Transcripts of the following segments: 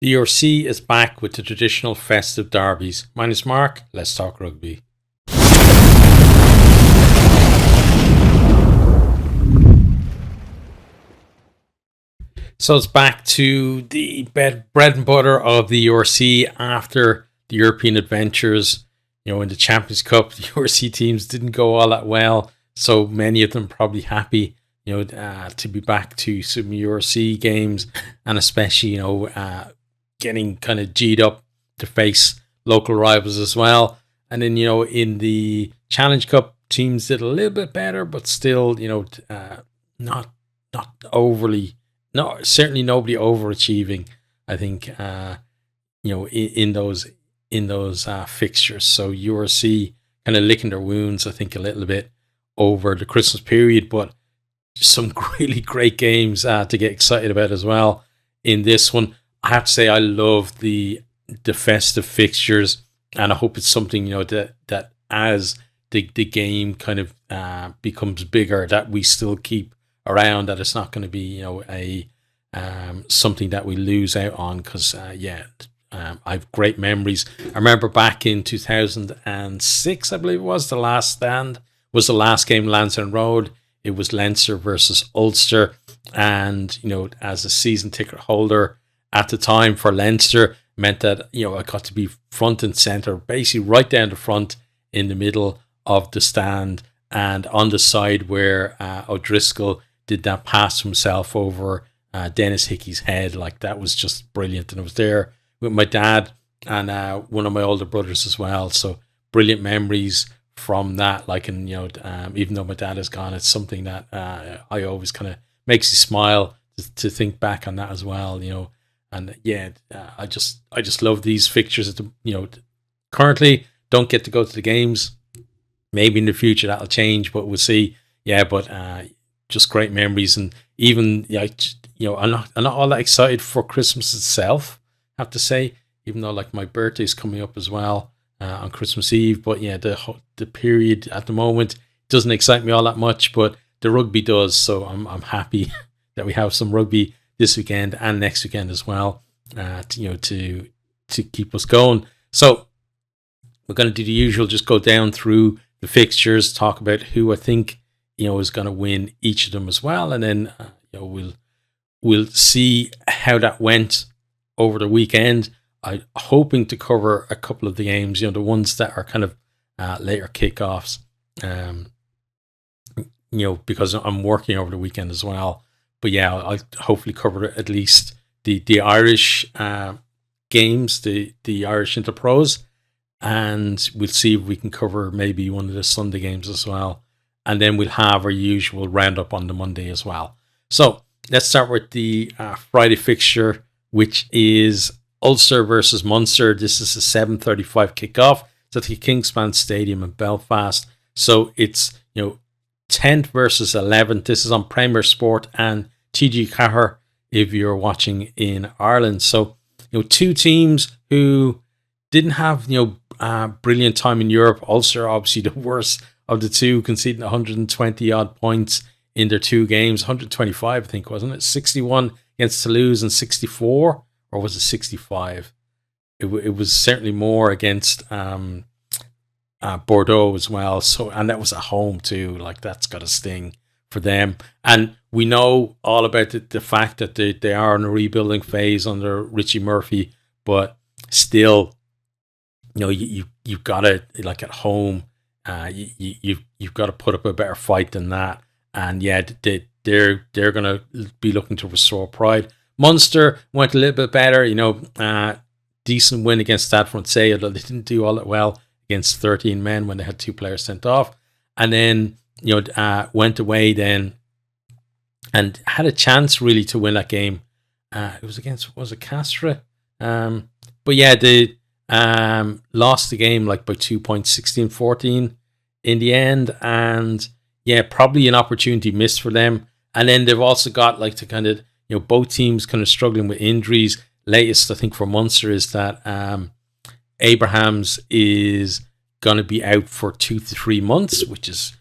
The URC is back with the traditional festive derbies. My name's Mark, let's talk rugby. So it's back to the bread and butter of the URC after the European adventures. In the Champions Cup, the URC teams didn't go all that well, so many of them probably happy, to be back to some URC games, and especially, getting kind of G'd up to face local rivals as well. And then, in the Challenge Cup, teams did a little bit better, but still, not overly, no, certainly nobody overachieving. I think, in those fixtures. So URC kind of licking their wounds, I think, a little bit over the Christmas period, but some really great games to get excited about as well in this one. I have to say, I love the festive fixtures, and I hope it's something that as the game kind of becomes bigger, that we still keep around. That it's not going to be a something that we lose out on, because I have great memories. I remember back in 2006, I believe it was, the last stand was the last game, Lansdowne Road. It was Leinster versus Ulster, and as a season ticket holder at the time for Leinster, meant that I got to be front and center, basically right down the front in the middle of the stand, and on the side where O'Driscoll did that pass himself over Dennis Hickey's head. Like, that was just brilliant, and I was there with my dad and one of my older brothers as well. So brilliant memories from that. Like, and even though my dad is gone, it's something that I always kind of makes you smile to think back on that as well. And I just love these fixtures. Currently don't get to go to the games. Maybe in the future that'll change, but we'll see. Yeah, but just great memories, and even I'm not all that excited for Christmas itself, I have to say, even though like my birthday's coming up as well on Christmas Eve. But yeah, the period at the moment doesn't excite me all that much, but the rugby does. So I'm happy that we have some rugby this weekend and next weekend as well, to keep us going. So we're going to do the usual, just go down through the fixtures, talk about who I think is going to win each of them as well, and then we'll see how that went over the weekend. I'm hoping to cover a couple of the games, the ones that are kind of later kickoffs, because I'm working over the weekend as well. But yeah, I'll hopefully cover at least the Irish games, the Irish Interpros, and we'll see if we can cover maybe one of the Sunday games as well. And then we'll have our usual roundup on the Monday as well. So let's start with the Friday fixture, which is Ulster versus Munster. This is a 7:35 kickoff. It's at the Kingspan Stadium in Belfast. So it's 10th versus 11th. This is on Premier Sport and TG Cahir if you're watching in Ireland. So two teams who didn't have brilliant time in Europe. Ulster obviously the worst of the two, conceding 120 odd points in their two games. 125, I think, wasn't it? 61 against Toulouse and 64, or was it 65? It was certainly more against Bordeaux as well. So, and that was at home too. Like, that's got a sting for them. And we know all about the fact that they are in a rebuilding phase under Richie Murphy, but still, you've got to, like, at home, you've got to put up a better fight than that. And yeah, they're going to be looking to restore pride. Munster went a little bit better, decent win against Stade Francais, although they didn't do all that well against 13 men when they had two players sent off. And then, went away then and had a chance really to win that game. It was against, was it Castres? But yeah, they lost the game like by 2 points, 16-14 in the end. And yeah, probably an opportunity missed for them. And then they've also got like to kind of, both teams kind of struggling with injuries. Latest, I think, for Munster is that Abrahams is going to be out for 2 to 3 months, which is,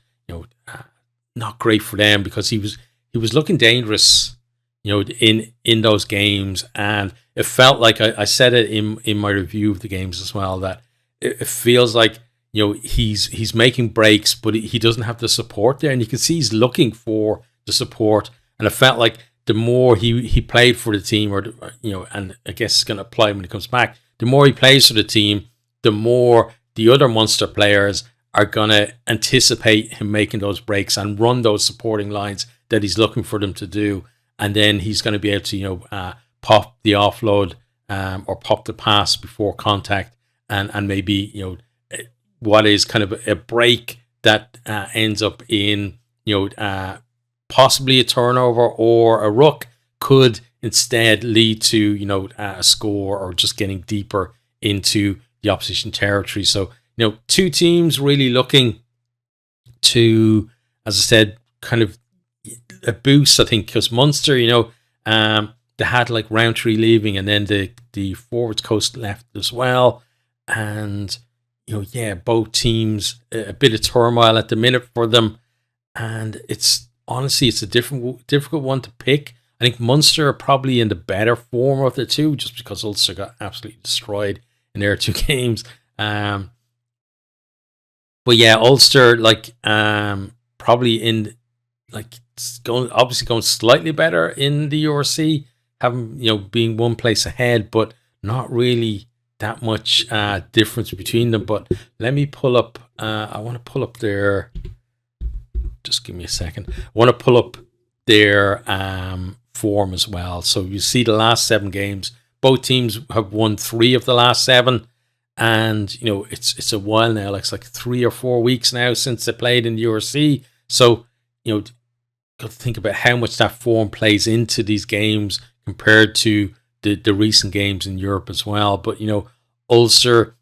not great for them, because he was looking dangerous, in those games. And it felt like I said it in my review of the games as well, that it feels like, he's making breaks, but he doesn't have the support there. And you can see he's looking for the support. And it felt like the more he played for the team, and I guess it's going to apply when he comes back, the more he plays for the team, the more the other Munster players are going to anticipate him making those breaks and run those supporting lines that he's looking for them to do. And then he's going to be able to, pop the offload or pop the pass before contact, and maybe, what is kind of a break that ends up in, possibly a turnover or a ruck could instead lead to, a score or just getting deeper into the opposition territory. So, two teams really looking to, as I said, kind of a boost, I think, because Munster, they had like Roundtree leaving, and then the forwards coast left as well. And, both teams, a bit of turmoil at the minute for them. And it's a difficult one to pick. I think Munster are probably in the better form of the two, just because Ulster got absolutely destroyed in their two games. But yeah, Ulster probably in going slightly better in the URC, having being one place ahead, but not really that much difference between them. But let me pull up. I want to pull up their. Just give me a second. I want to pull up their form as well. So you see the last 7 games. Both teams have won 3 of the last 7. And, it's a while now. It's like 3 or 4 weeks now since they played in the URC. So, got to think about how much that form plays into these games compared to the recent games in Europe as well. But, Ulster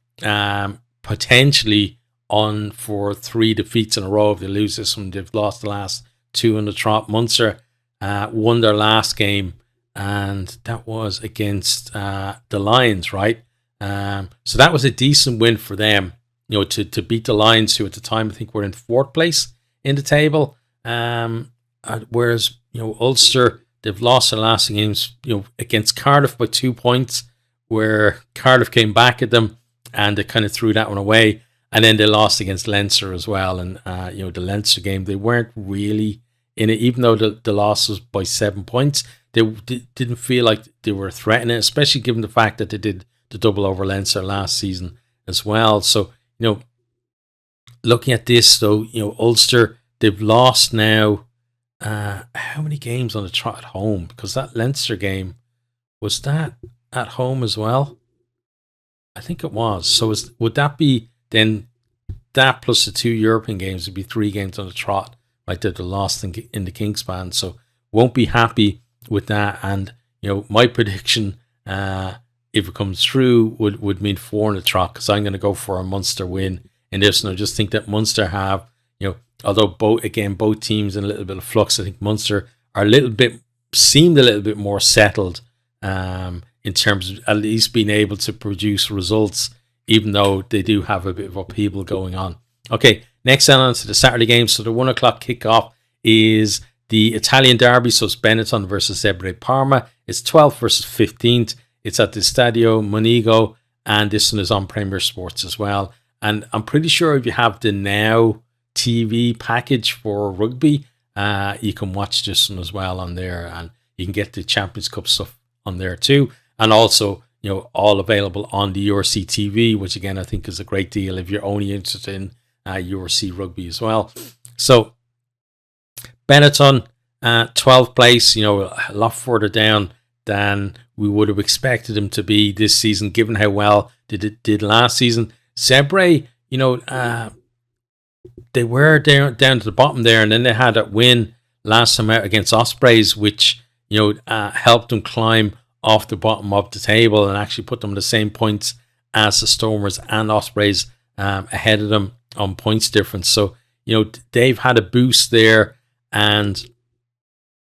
potentially on for 3 defeats in a row. If they lose this one, they've lost the last 2 in the trot. Munster won their last game, and that was against the Lions, right? So that was a decent win for them, to beat the Lions, who at the time I think were in 4th place in the table. Whereas Ulster, they've lost their last games, against Cardiff by 2 points, where Cardiff came back at them and they kind of threw that one away. And then they lost against Leinster as well. And, the Leinster game, they weren't really in it, even though the loss was by 7 points. They didn't feel like they were threatening, especially given the fact that they did the double over Leinster last season as well. So, looking at this, though, Ulster, they've lost now, how many games on the trot at home? Because that Leinster game, was that at home as well? I think it was. So would that be then that plus the 2 European games would be 3 games on the trot, right? They're lost in the Kingspan. So won't be happy with that. And, my prediction, if it comes through, would mean 4 on the trot, because I'm going to go for a Munster win in this. And I just think that Munster have, although both teams in a little bit of flux, I think Munster are seemed a little bit more settled in terms of at least being able to produce results, even though they do have a bit of upheaval going on. Okay, next on to the Saturday game. So the 1 o'clock kickoff is the Italian derby. So it's Benetton versus Zebre Parma. It's 12th versus 15th. It's at the Stadio Monigo, and this one is on Premier Sports as well. And I'm pretty sure if you have the Now TV package for rugby, you can watch this one as well on there, and you can get the Champions Cup stuff on there too. And also, all available on the URC TV, which again, I think is a great deal if you're only interested in URC rugby as well. So Benetton, 12th place, a lot further down than we would have expected them to be this season, given how well they did last season. Zebre, they were down to the bottom there, and then they had that win last time out against Ospreys, which helped them climb off the bottom of the table and actually put them the same points as the Stormers and Ospreys, ahead of them on points difference. So they've had a boost there, and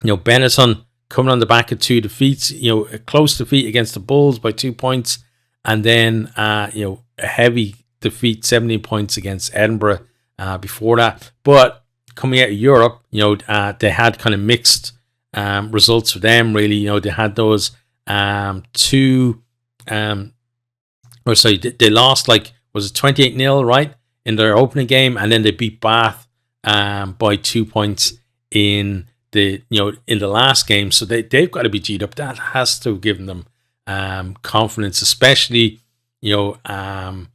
Benetton coming on the back of 2 defeats, a close defeat against the Bulls by 2 points, and then a heavy defeat, 17 points against Edinburgh before that. But coming out of Europe, they had kind of mixed results for them, really. You know, they had those they lost, like, was it 28-0, right, in their opening game, and then they beat Bath by 2 points in the last game. So they've got to be G'd up. That has to have given them confidence, especially, given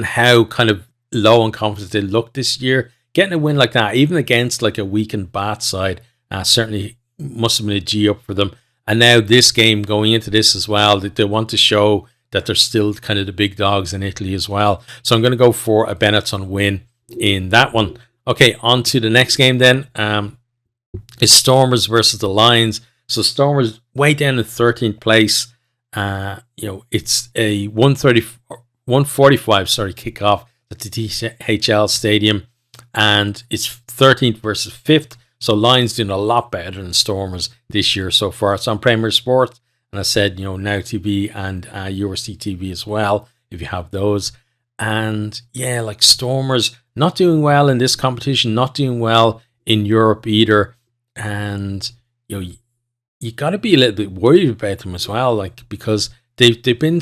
how kind of low on confidence they look this year. Getting a win like that, even against like a weakened Bath side, certainly must have been a G up for them. And now this game, going into this as well, they want to show that they're still kind of the big dogs in Italy as well. So I'm going to go for a Benetton win in that one. Okay, on to the next game then. It's Stormers versus the Lions. So Stormers way down in 13th place. It's a 1:45 kickoff at the THL Stadium, and it's 13th versus 5th. So Lions doing a lot better than Stormers this year so far. It's on Premier Sports, and I said, Now TV and URC TV as well, if you have those. And yeah, like Stormers not doing well in this competition, not doing well in Europe either. And you got to be a little bit worried about them as well, like, because they've been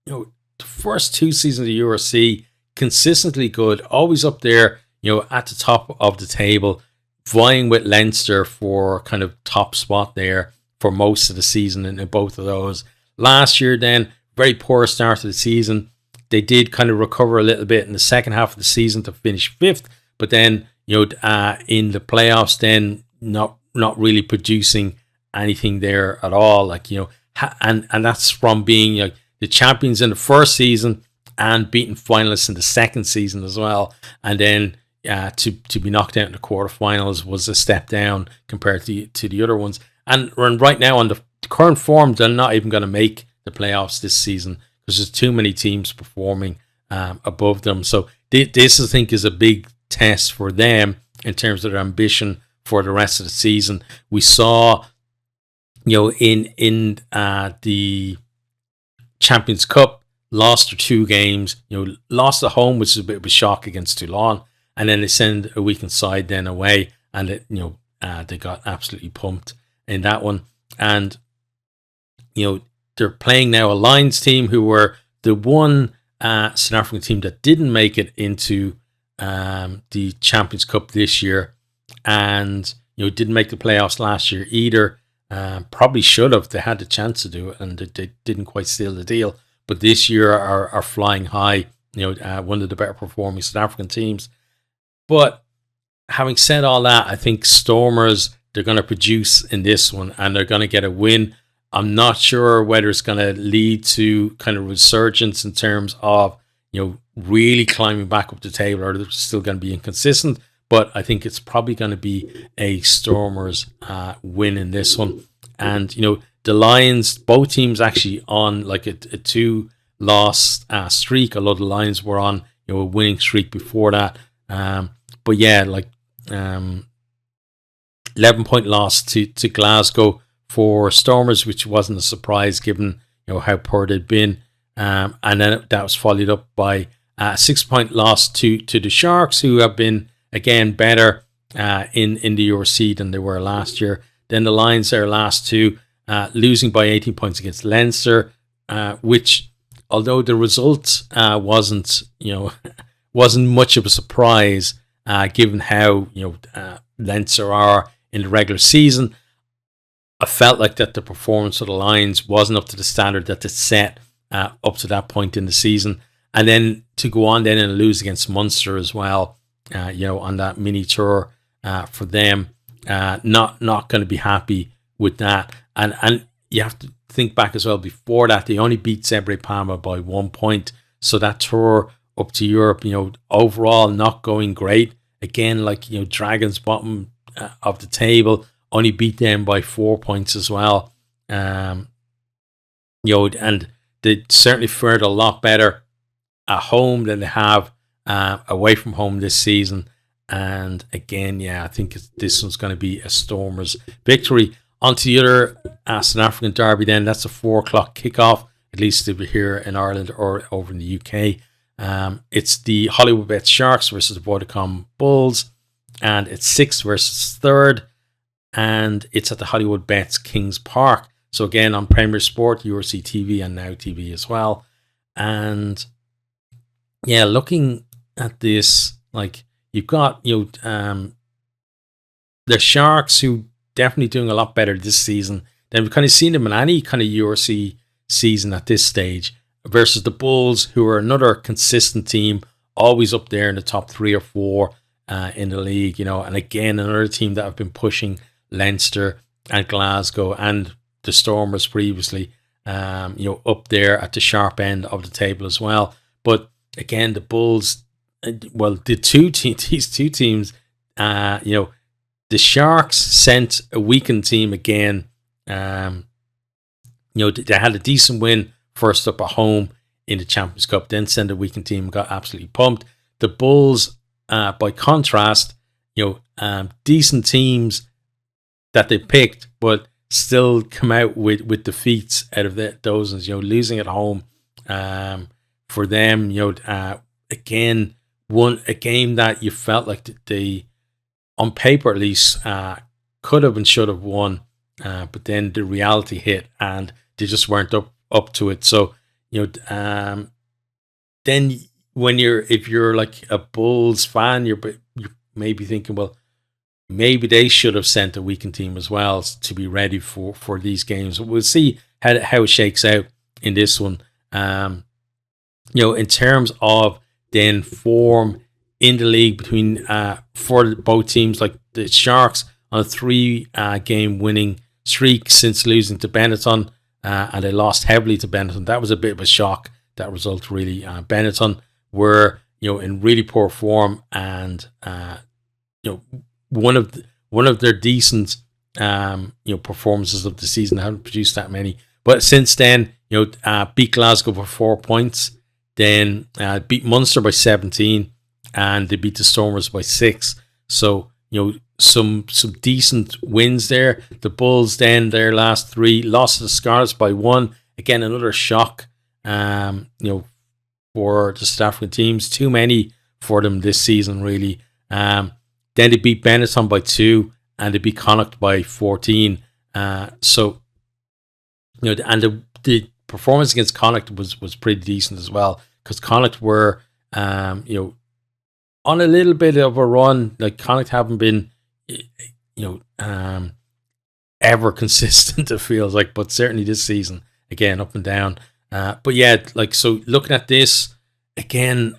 the first 2 seasons of the URC consistently good, always up there, at the top of the table, vying with Leinster for kind of top spot there for most of the season in both of those. Last year then, very poor start to the season. They did kind of recover a little bit in the second half of the season to finish 5th, but then, in the playoffs then not really producing anything there at all. Like, and that's from being the champions in the first season and beating finalists in the second season as well. And then to be knocked out in the quarterfinals was a step down compared to the other ones. And right now on the current form, they're not even going to make the playoffs this season because there's too many teams performing above them. So this, I think, is a big test for them in terms of their ambition for the rest of the season. We saw, in the Champions Cup, lost their 2 games, lost at home, which is a bit of a shock against Toulon, and then they send a weakened side then away, and they got absolutely pumped in that one. And they're playing now a Lions team who were the one South African team that didn't make it into the Champions Cup this year, and didn't make the playoffs last year either. Probably should have. They had the chance to do it, and they didn't quite seal the deal. But this year are flying high. One of the better performing South African teams. But having said all that, I think Stormers, they're going to produce in this one, and they're going to get a win. I'm not sure whether it's going to lead to kind of resurgence in terms of really climbing back up the table, or they're still going to be inconsistent. But I think it's probably going to be a Stormers win in this one. And, the Lions, both teams actually on like a 2-loss streak. Although the Lions were on a winning streak before that. But yeah, like 11-point loss to Glasgow for Stormers, which wasn't a surprise given how poor they'd been. And then that was followed up by a 6-point loss to the Sharks, who have been again better in the URC than they were last year. Then the Lions, their last 2, losing by 18 points against Leinster, which, although the result wasn't much of a surprise, given how Leinster are in the regular season, I felt like that the performance of the Lions wasn't up to the standard that they set up to that point in the season, and then to go on then and lose against Munster as well. On that mini tour for them, not going to be happy with that. And you have to think back as well. Before that, they only beat Zebre Palma by 1 point. So that tour up to Europe, overall not going great. Again, like Dragons bottom of the table, only beat them by 4 points as well. And they certainly fared a lot better at home than they have away from home this season. And again, I think this one's going to be a Stormers victory. On to the other South African derby then. That's a 4:00 kickoff, at least if you're here in Ireland or over in the UK. It's the Hollywood Bet Sharks versus the Vodacom Bulls, and it's 6th versus 3rd. and it's at the Hollywood Bets Kings Park. So again, on Premier Sport, URC TV, and Now TV as well. And yeah, looking at this, like, you've got the Sharks, who definitely doing a lot better this season than we've kind of seen them in any kind of URC season at this stage, versus the Bulls, who are another consistent team, always up there in the top 3 or 4 in the league, and again, another team that have been pushing Leinster and Glasgow and the Stormers previously, up there at the sharp end of the table as well. But again, the Bulls, these two teams, the Sharks sent a weakened team again. They had a decent win first up at home in the Champions Cup, then sent a weakened team and got absolutely pumped. The Bulls, by contrast, decent teams that they picked, but still come out with defeats out of those, losing at home. For them, again, won a game that you felt like they, on paper at least, could have and should have won, but then the reality hit and they just weren't up to it. So then if you're like a Bulls fan, you're maybe thinking, well, maybe they should have sent a weakened team as well to be ready for these games. We'll see how it shakes out in this one. In terms of then form in the league between for both teams, like the Sharks on a 3 game winning streak since losing to Benetton, and they lost heavily to Benetton. That was a bit of a shock, that result, really. Benetton were in really poor form, and one of their decent performances of the season. They haven't produced that many, but since then beat Glasgow by 4 points, then beat Munster by 17, and they beat the Stormers by 6. So some decent wins there. The Bulls, then their last 3, lost to the Scralets by 1. Again, another shock for the South African teams. Too many for them this season, really. Then they beat Benetton by 2, and they beat Connacht by 14. And the performance against Connacht was pretty decent as well, because Connacht were on a little bit of a run. Like, Connacht haven't been ever consistent, it feels like, but certainly this season, again, up and down. But yeah, so looking at this again,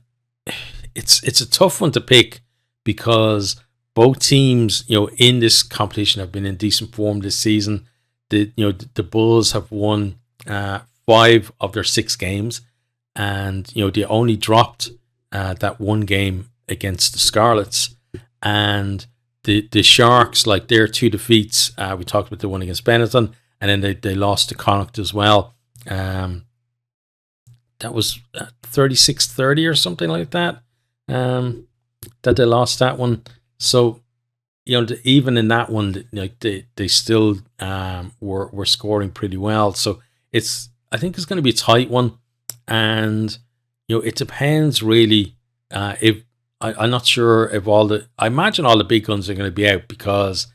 it's a tough one to pick, because both teams in this competition have been in decent form this season. The Bulls have won 5 of their 6 games, and they only dropped that one game against the Scralets. And the Sharks, like, their 2 defeats, we talked about the one against Benetton, and then they lost to Connacht as well. That was 36-30 or something like that, that they lost that one. So even in that one, they still were scoring pretty well. So I think it's going to be a tight one, and it depends really. If I'm not sure if I imagine all the big guns are going to be out, because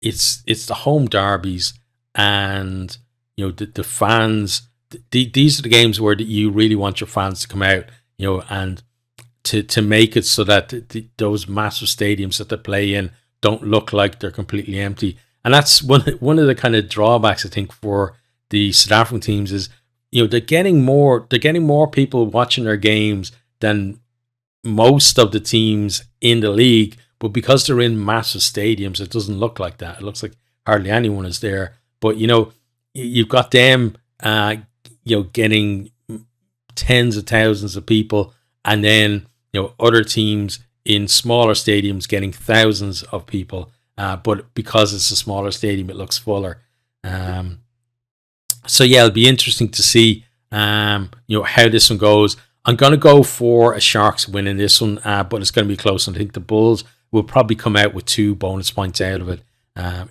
it's the home derbies, and the fans. These are the games where you really want your fans to come out, and to make it so that those massive stadiums that they play in don't look like they're completely empty. And that's one of the kind of drawbacks, I think, for the South African teams is, they're getting more people watching their games than most of the teams in the league, but because they're in massive stadiums, it doesn't look like that. It looks like hardly anyone is there. But you've got them getting tens of thousands of people, and then other teams in smaller stadiums getting thousands of people, but because it's a smaller stadium, it looks fuller. So yeah, it'll be interesting to see how this one goes. I'm going to go for a Sharks win in this one, but it's going to be close. And I think the Bulls will probably come out with 2 bonus points out of it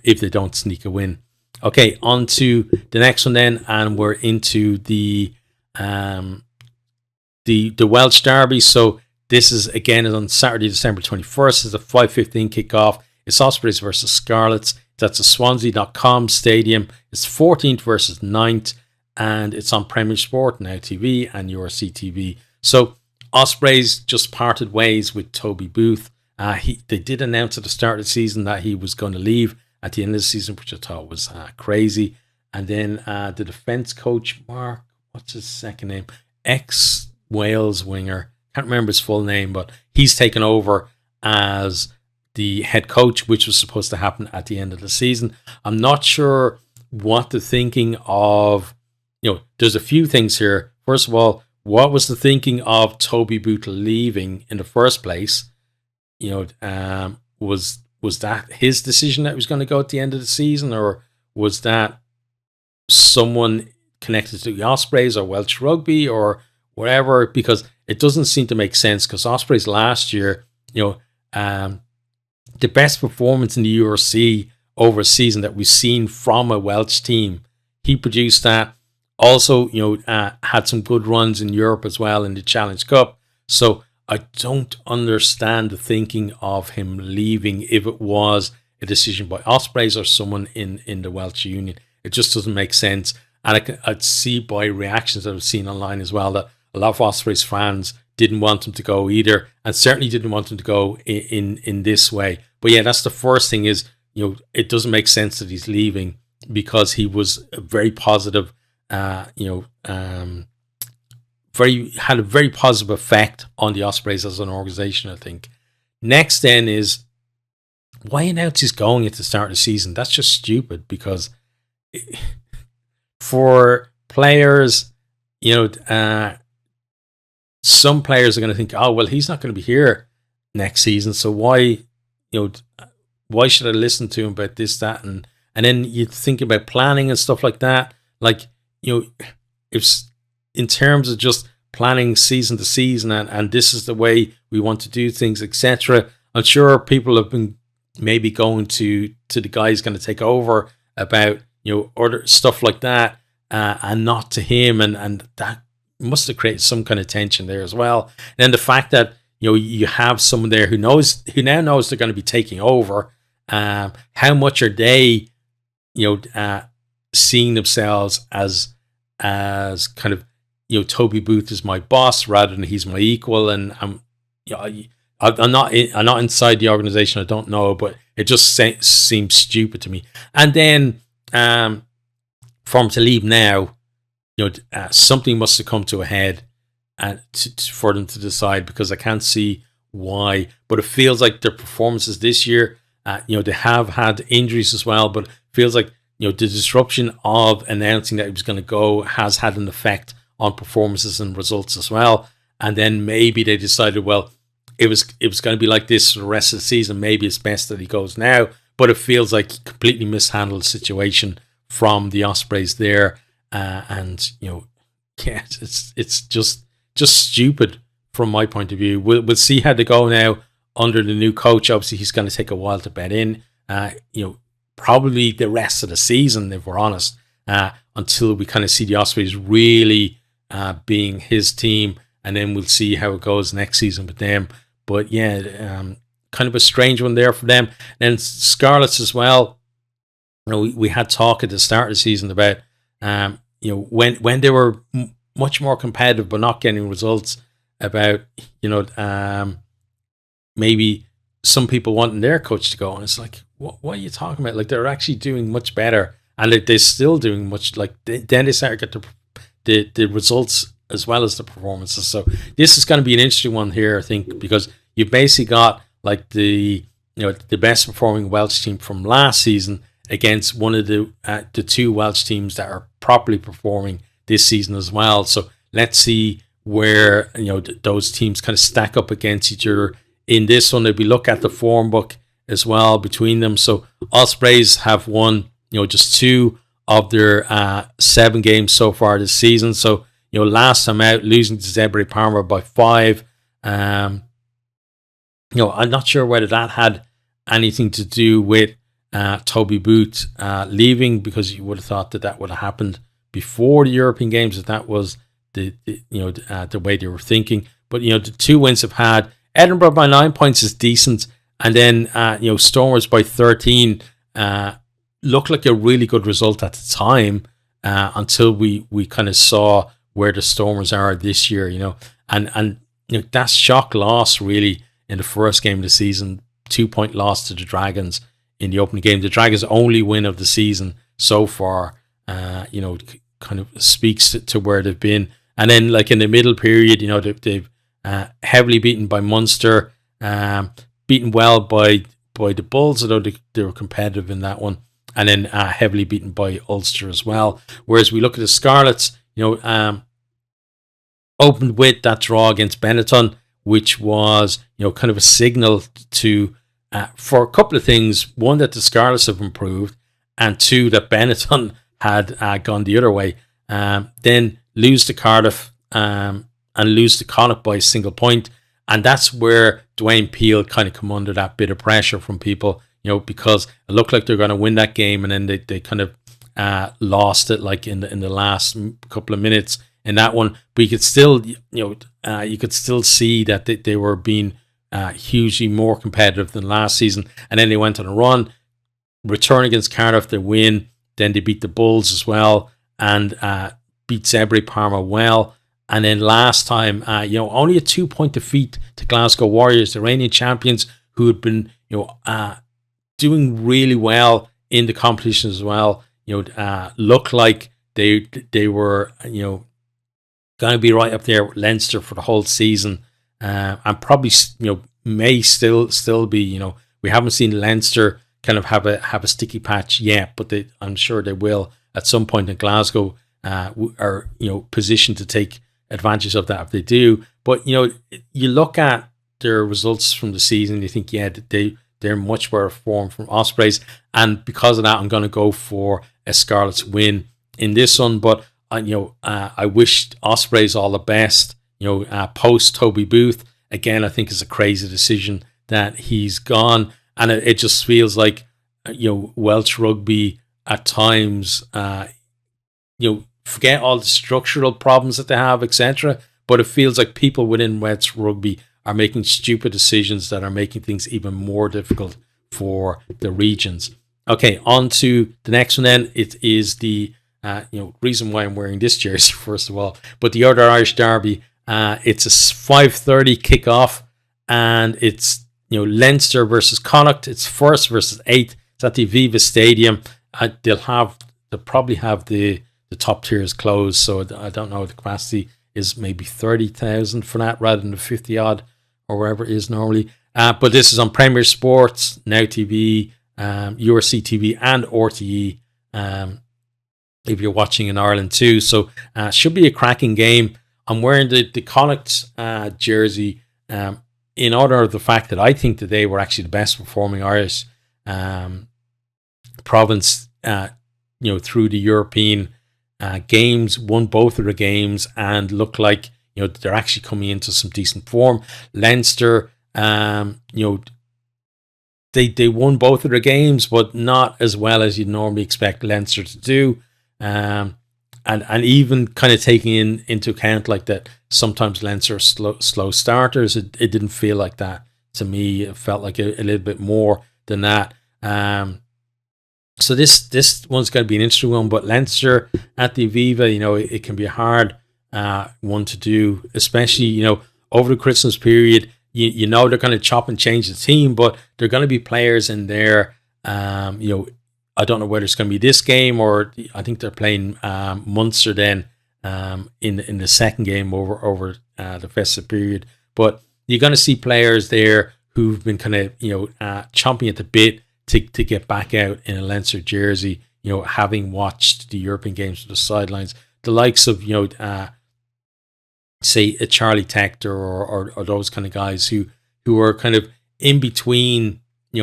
if they don't sneak a win. Okay, on to the next one then, and we're into the Welsh Derby. So this is again on Saturday, December 21st. It's a 5:15 kickoff. It's Ospreys versus Scralets. That's a Swansea.com stadium. It's 14th versus 9th, and it's on Premier Sport, Now TV, and URC TV. So Ospreys just parted ways with Toby Booth. They did announce at the start of the season that he was going to leave at the end of the season, which I thought was crazy. And then the defence coach, Mark, what's his second name? Ex-Wales winger. Can't remember his full name, but he's taken over as the head coach, which was supposed to happen at the end of the season. I'm not sure what the thinking of, there's a few things here. First of all, what was the thinking of Toby Booth leaving in the first place? Was that his decision that he was going to go at the end of the season, or was that someone connected to the Ospreys or Welsh rugby or whatever? Because it doesn't seem to make sense, because Ospreys last year, the best performance in the URC over a season that we've seen from a Welsh team, he produced that. Also, had some good runs in Europe as well in the Challenge Cup. So I don't understand the thinking of him leaving if it was a decision by Ospreys or someone in the Welsh Union. It just doesn't make sense. And I'd see by reactions that I've seen online as well that a lot of Ospreys fans didn't want him to go either, and certainly didn't want him to go in this way. But yeah, that's the first thing is, it doesn't make sense that he's leaving, because he was a very positive, had a very positive effect on the Ospreys as an organisation, I think. Next then is, why announce he's going at the start of the season? That's just stupid, because for players, some players are going to think, oh, well, he's not going to be here next season, so why should I listen to him about this, that, and then you think about planning and stuff like that. Like, if in terms of just planning season to season and this is the way we want to do things, etc. I'm sure people have been maybe going to the guy who's going to take over about, other stuff like that, and not to him, and that must have created some kind of tension there as well. And then the fact that you have someone there who now knows they're going to be taking over. How much are they, seeing themselves as kind of, Toby Booth is my boss rather than he's my equal, and I'm not inside the organization. I don't know, but it just seems stupid to me. And then for him to leave now, something must have come to a head, and for them to decide, because I can't see why. But it feels like their performances this year, they have had injuries as well, but it feels like the disruption of announcing that he was going to go has had an effect on performances and results as well. And then maybe they decided, well, it was going to be like this for the rest of the season. Maybe it's best that he goes now. But it feels like he completely mishandled the situation from the Ospreys there. It's just stupid from my point of view. We'll see how they go now under the new coach. Obviously, he's going to take a while to bed in. Probably the rest of the season, if we're honest, until we kind of see the Ospreys really being his team, and then we'll see how it goes next season with them. But yeah, kind of a strange one there for them. And Scralets as well. We had talk at the start of the season about when they were much more competitive but not getting results, about maybe some people wanting their coach to go, and it's like, what are you talking about? Like, they're actually doing much better, and they're still doing much. Like, then they start to get the results as well as the performances. So this is going to be an interesting one here, I think, because you've basically got like the best performing Welsh team from last season against one of the two Welsh teams that are properly performing this season as well. So let's see where those teams kind of stack up against each other in this one. If we look at the form book as well between them, so Ospreys have won just 2 of their 7 games so far this season. So last time out, losing to Zebre Parma by 5. I'm not sure whether that had anything to do with Toby Booth leaving, because you would have thought that would have happened before the European games, if that was the way they were thinking. But the 2 wins have had. Edinburgh by 9 points is decent, and then Stormers by 13 looked like a really good result at the time, until we kind of saw where the Stormers are this year, and that shock loss really in the first game of the season, 2-point loss to the Dragons in the opening game. The Dragons' only win of the season so far, kind of speaks to where they've been. And then, like in the middle period, they've heavily beaten by Munster, beaten well by the Bulls, although they were competitive in that one, and then heavily beaten by Ulster as well. Whereas we look at the Scralets, opened with that draw against Benetton, which was kind of a signal to for a couple of things. One, that the Scralets have improved, and two, that Benetton had gone the other way. Then lose to Cardiff and lose to Connacht by a single point. And that's where Dwayne Peel kind of come under that bit of pressure from people, because it looked like they're going to win that game, and then they kind of lost it like in the last couple of minutes in that one. But you could still, you could still see that they were being hugely more competitive than last season. And then they went on a run, return against Cardiff, they win. Then they beat the Bulls as well, and beat Zebre Parma well. And then last time, only a 2-point defeat to Glasgow Warriors, the reigning champions, who had been, doing really well in the competition as well. Looked like they were, going to be right up there with Leinster for the whole season, and probably, may still be. We haven't seen Leinster kind of have a sticky patch yet, but I'm sure they will at some point in Glasgow. Are positioned to take advantage of that if they do. But you look at their results from the season, you think, they're much better form from Ospreys, and because of that, I'm going to go for a Scarlets win in this one. But I wish Ospreys all the best. Post Toby Booth again, I think is a crazy decision that he's gone, and it just feels like Welsh rugby at times. Forget all the structural problems that they have, etc. But it feels like people within Welsh rugby are making stupid decisions that are making things even more difficult for the regions. Okay, on to the next one then. It is the reason why I'm wearing this jersey, first of all, but the other Irish derby. It's a 5:30 kickoff, and it's Leinster versus Connacht. It's first versus eighth. It's at the Aviva Stadium. They'll probably have the top tiers closed, so I don't know. The capacity is maybe 30,000 for that rather than the 50 odd or wherever it is normally. But this is on Premier Sports, Now TV, URC TV, and RTE. If you're watching in Ireland too, so should be a cracking game. I'm wearing the Connacht jersey in honor of the fact that I think that they were actually the best performing Irish province, through the European games, won both of the games, and look like they're actually coming into some decent form. Leinster, they won both of their games, but not as well as you'd normally expect Leinster to do. And even kind of taking into account like that, sometimes Leinster are slow starters. It didn't feel like that to me. It felt like a little bit more than that. So this one's going to be an interesting one. But Leinster at the Aviva, it can be a hard one to do, especially over the Christmas period. They're going to chop and change the team, but there are going to be players in there. I don't know whether it's going to be this game, or I think they're playing Munster then in the second game over the festive period. But you're going to see players there who've been kind of chomping at the bit to get back out in a Leinster jersey. Having watched the European games from the sidelines, the likes of say a Charlie Tector or those kind of guys who are kind of in between the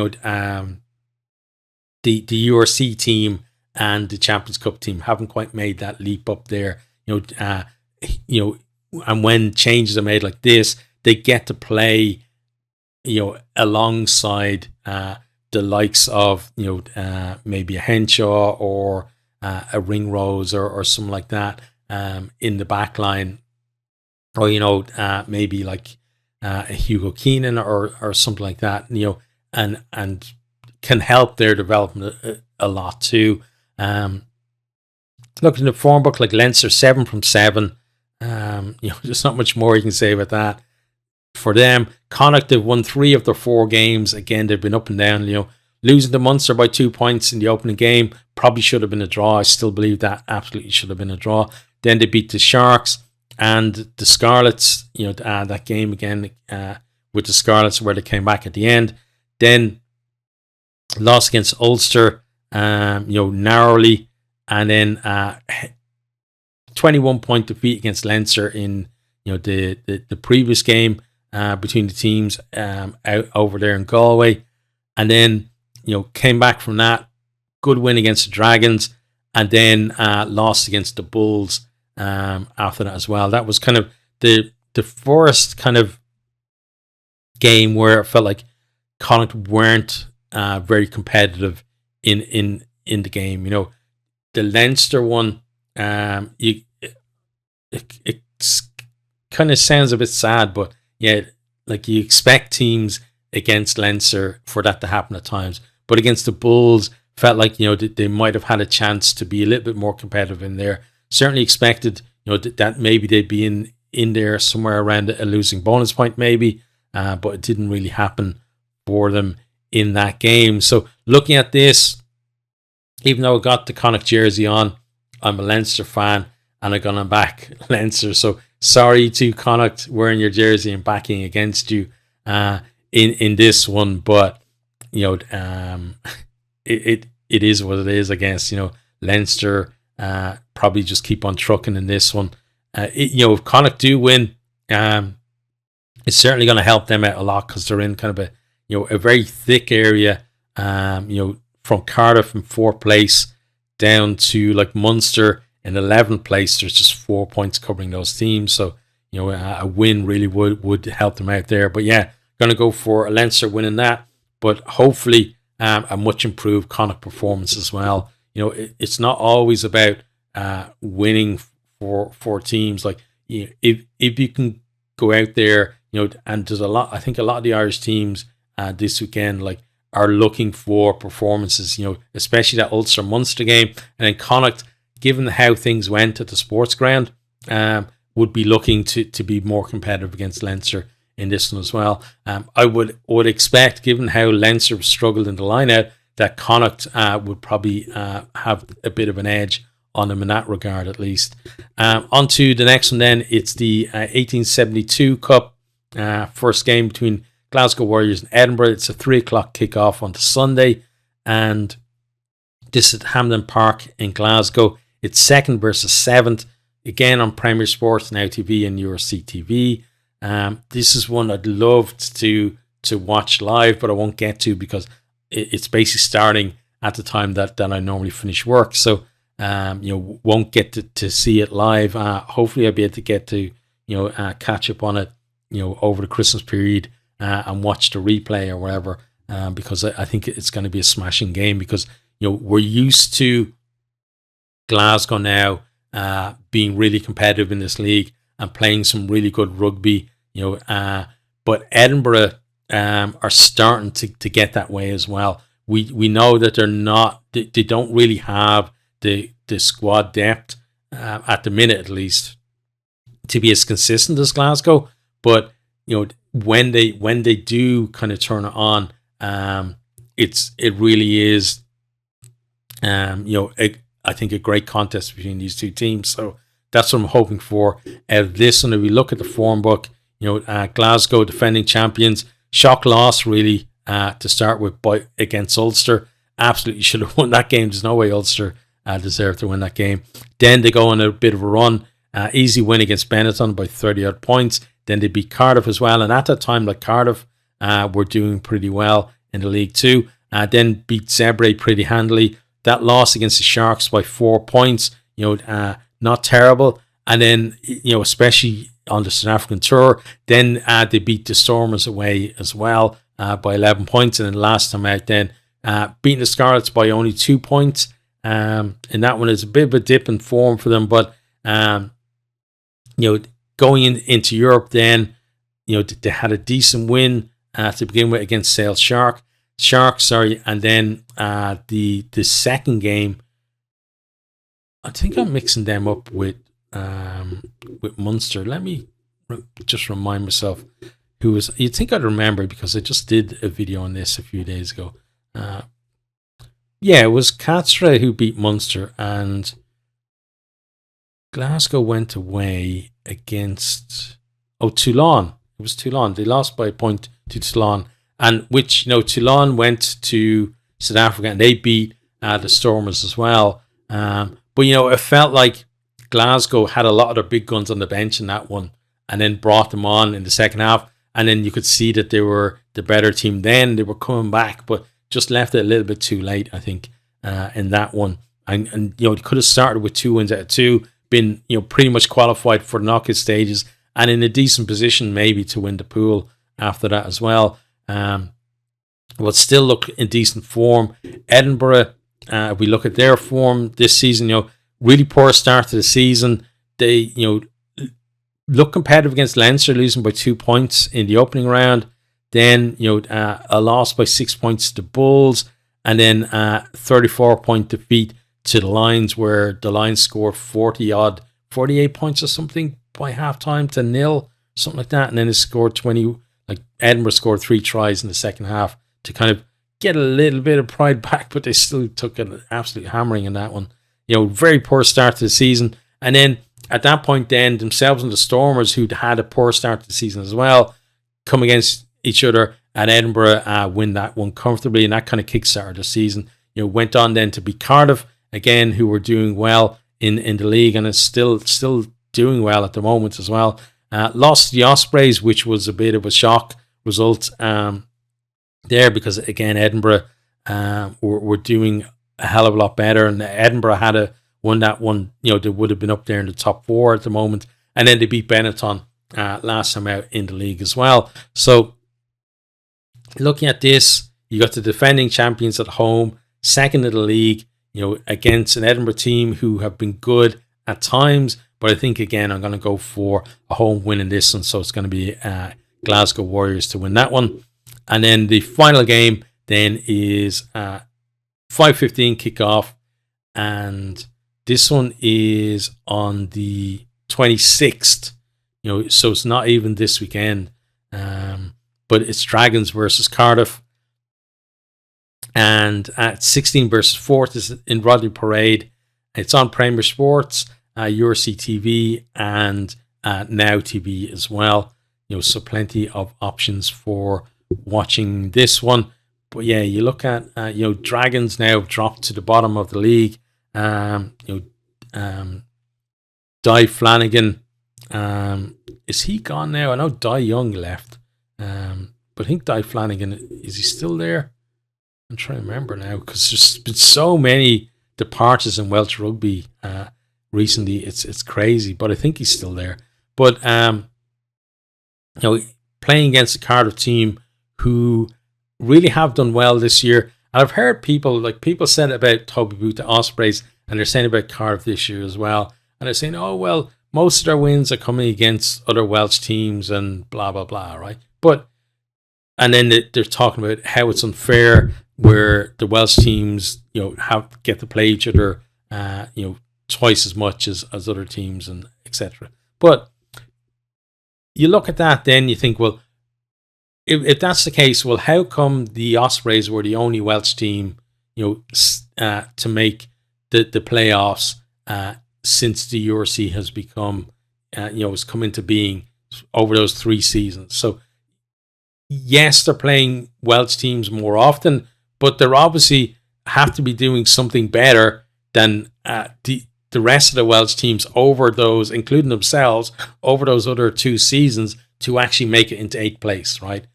URC team and the Champions Cup team, haven't quite made that leap up there. And when changes are made like this, they get to play, alongside the likes of maybe a Henshaw or a Ringrose or something like that in the back line, or maybe like a Hugo Keenan or something like that. And can help their development a lot too. Looking at the form book, like Leinster 7 from 7. There's not much more you can say about that. For them, Connacht, they've won 3 of their 4 games. Again, they've been up and down. Losing to Munster by 2 points in the opening game probably should have been a draw. I still believe that absolutely should have been a draw. Then they beat the Sharks and the Scralets. That game again with the Scralets where they came back at the end. Then lost against Ulster, narrowly, and then 21-point defeat against Leinster in the previous game between the teams out over there in Galway, and then came back from that good win against the Dragons, and then lost against the Bulls after that as well. That was kind of the first kind of game where it felt like Connacht weren't very competitive in the game. The Leinster one, it kind of sounds a bit sad, but yeah, like you expect teams against Leinster for that to happen at times, but against the Bulls, felt like they might have had a chance to be a little bit more competitive in there. Certainly expected that maybe they'd be in there somewhere around a losing bonus point maybe, but it didn't really happen for them in that game. So looking at this, even though I got the Connacht jersey on, I'm a Leinster fan and I'm gonna back Leinster. So sorry to Connacht wearing your jersey and backing against you in this one, but it is what it is, I guess. Leinster probably just keep on trucking in this one. If Connacht do win, it's certainly going to help them out a lot because they're in kind of a very thick area. From Cardiff in 4th place down to like Munster in 11th place. There's just 4 points covering those teams, so a win really would help them out there. But yeah, going to go for a Leinster winning that, but hopefully a much improved Connacht performance as well. It's not always about winning for teams. Like if you can go out there, and there's a lot. I think a lot of the Irish teams this weekend are looking for performances. Especially that Ulster Munster game, and then Connacht, given how things went at the sports ground, would be looking to be more competitive against Leinster in this one as well. I would expect, given how Leinster struggled in the line-out, that Connacht would probably have a bit of an edge on them in that regard, at least. On to the next one then. It's the 1872 Cup, first game between Glasgow Warriors and Edinburgh. It's a 3:00 kickoff on the Sunday, and this is at Hampden Park in Glasgow. It's 2nd versus 7th, again on Premier Sports, Now TV and URC TV. This is one I'd love to watch live, but I won't get to because it's basically starting at the time that I normally finish work. So won't get to see it live. Hopefully I'll be able to get to catch up on it over the Christmas period and watch the replay or whatever, because I think it's going to be a smashing game, because we're used to Glasgow now being really competitive in this league and playing some really good rugby, but Edinburgh are starting to get that way as well. We know that they don't really have the squad depth at the minute, at least, to be as consistent as Glasgow. But when they do kind of turn it on, it really is I think a great contest between these two teams. So that's what I'm hoping for out of this. And if we look at the form book, Glasgow defending champions, shock loss really to start with against Ulster. Absolutely should have won that game. There's no way Ulster deserved to win that game. Then they go on a bit of a run. Easy win against Benetton by 30 odd points. Then they beat Cardiff as well. And at that time, Cardiff were doing pretty well in the league too. Then beat Zebre pretty handily. That loss against the Sharks by 4 points, not terrible. And then, especially on the South African tour, then they beat the Stormers away as well by 11 points. And then last time out, then beating the Scralets by only 2 points. And that one is a bit of a dip in form for them. But, going into Europe then, they had a decent win to begin with against Sale Shark. Sharks, sorry, and then the second game, I think I'm mixing them up with Munster. Let me just remind myself who was. You'd think I'd remember because I just did a video on this a few days ago. Yeah, it was Catra who beat Munster, and Glasgow went away against Toulon. It was Toulon. They lost by a point to Toulon, and which Toulon went to South Africa and they beat the Stormers as well. But it felt like Glasgow had a lot of their big guns on the bench in that one, and then brought them on in the second half. And then you could see that they were the better team. Then they were coming back, but just left it a little bit too late, I think, in that one. And they could have started with 2 wins out of 2, been pretty much qualified for the knockout stages, and in a decent position maybe to win the pool after that as well. But still look in decent form. Edinburgh, if we look at their form this season, really poor start to the season. They look competitive against Leinster, losing by 2 points in the opening round. Then a loss by 6 points to Bulls, and then 34-point defeat to the Lions, where the Lions scored 48 points or something by halftime to 0, something like that. And then it scored 20. Like Edinburgh scored 3 tries in the second half to kind of get a little bit of pride back, but they still took an absolute hammering in that one. Very poor start to the season, and then at that point, then themselves and the Stormers, who'd had a poor start to the season as well, come against each other, and Edinburgh win that one comfortably, and that kind of kickstarted the season. Went on then to beat Cardiff again, who were doing well in the league, and is still doing well at the moment as well. Lost to the Ospreys, which was a bit of a shock result there, because again Edinburgh were doing a hell of a lot better, and Edinburgh had won that one. They would have been up there in the top 4 at the moment, and then they beat Benetton last time out in the league as well. So looking at this, you got the defending champions at home, second in the league, against an Edinburgh team who have been good at times, but I think again I'm going to go for a home win in this one, so it's going to be Glasgow Warriors to win that one. And then the final game then is 5:15 kickoff, and this one is on the 26th, so it's not even this weekend, but it's Dragons versus Cardiff, and at 16 versus 4th is in Rodney Parade. It's on Premier Sports, URC TV, and Now TV as well. So plenty of options for watching this one. But yeah, you look at Dragons now have dropped to the bottom of the league. Di Flanagan, is he gone now? I know Di Young left, but I think Di Flanagan, is he still there? I'm trying to remember now, because there's been so many departures in Welsh rugby recently. It's crazy, but I think he's still there. But playing against a Cardiff team who really have done well this year. And I've heard people said about Toby Booth, the Ospreys, and they're saying about Cardiff this year as well. And they're saying, oh, well, most of their wins are coming against other Welsh teams and blah, blah, blah, right? And then they're talking about how it's unfair where the Welsh teams, get to play each other, twice as much as other teams, and etc. But you look at that, then you think, well, if that's the case, well, how come the Ospreys were the only Welsh team, to make the playoffs since the URC has become, has come into being over those 3 seasons? So yes, they're playing Welsh teams more often, but they're obviously have to be doing something better than the rest of the Welsh teams over those, including themselves, over those other 2 seasons to actually make it into 8th place, right?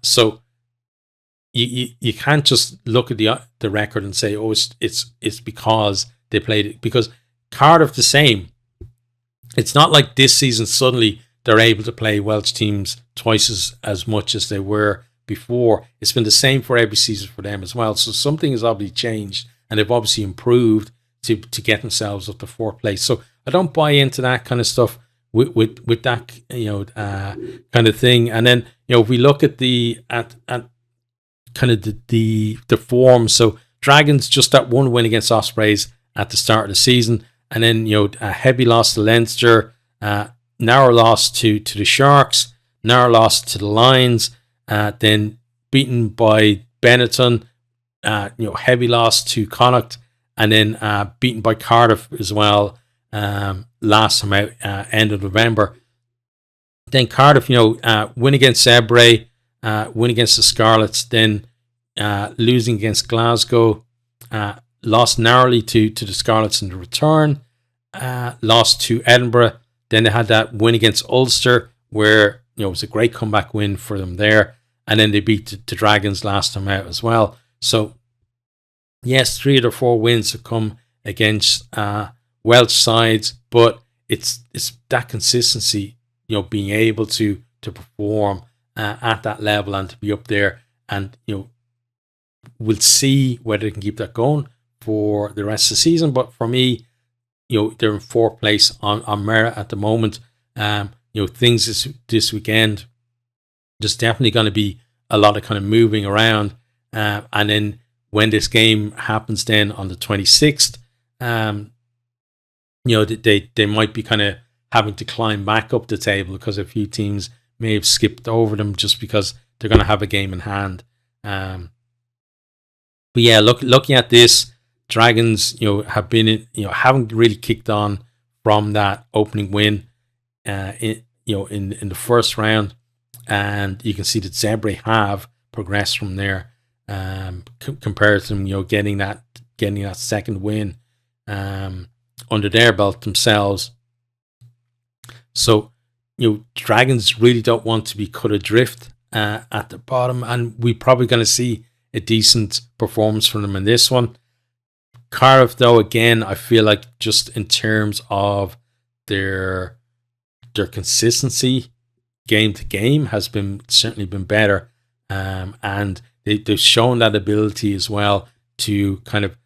So you can't just look at the record and say, oh, it's because they played it. Because Cardiff the same. It's not like this season suddenly they're able to play Welsh teams twice as much as they were before. It's been the same for every season for them as well. So something has obviously changed, and they've obviously improved to get themselves up to 4th place. So I don't buy into that kind of stuff with that kind of thing. And then if we look at kind of the form. So Dragons just that one win against Ospreys at the start of the season, and then a heavy loss to Leinster, narrow loss to the Sharks, narrow loss to the Lions, then beaten by Benetton, heavy loss to Connacht, and then beaten by Cardiff as well last time out, end of November. Then Cardiff, win against Zebre, win against the Scralets, then losing against Glasgow, lost narrowly to the Scralets in the return, lost to Edinburgh. Then they had that win against Ulster, where it was a great comeback win for them there, and then they beat the Dragons last time out as well. So yes, 3 of their 4 wins have come against Welsh sides, but it's that consistency, being able to perform at that level and to be up there, and we'll see whether they can keep that going for the rest of the season. But for me, they're in 4th place on merit at the moment. Things this weekend, there's definitely going to be a lot of kind of moving around, and then when this game happens then on the 26th, they might be kind of having to climb back up the table because a few teams may have skipped over them just because they're going to have a game in hand. But yeah, looking at this, Dragons, have been haven't really kicked on from that opening win, in the first round, and you can see that Zebre have progressed from there, compared to them, getting that second win under their belt themselves. So Dragons really don't want to be cut adrift at the bottom, and we're probably going to see a decent performance from them in this one. Cardiff, though, again, I feel like just in terms of their consistency, game to game, has certainly been better, and they've shown that ability as well to kind of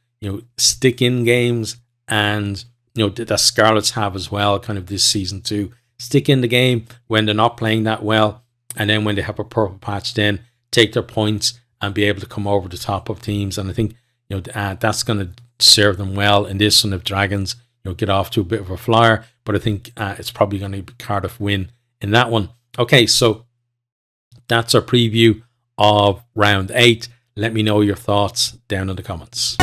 stick in games, and that Scralets have as well, kind of this season too. Stick in the game when they're not playing that well, and then when they have a purple patch, then take their points and be able to come over the top of teams. And I think that's going to serve them well in this one if Dragons get off to a bit of a flyer. But I think it's probably going to be Cardiff win in that one. Okay, so that's our preview of round 8. Let me know your thoughts down in the comments.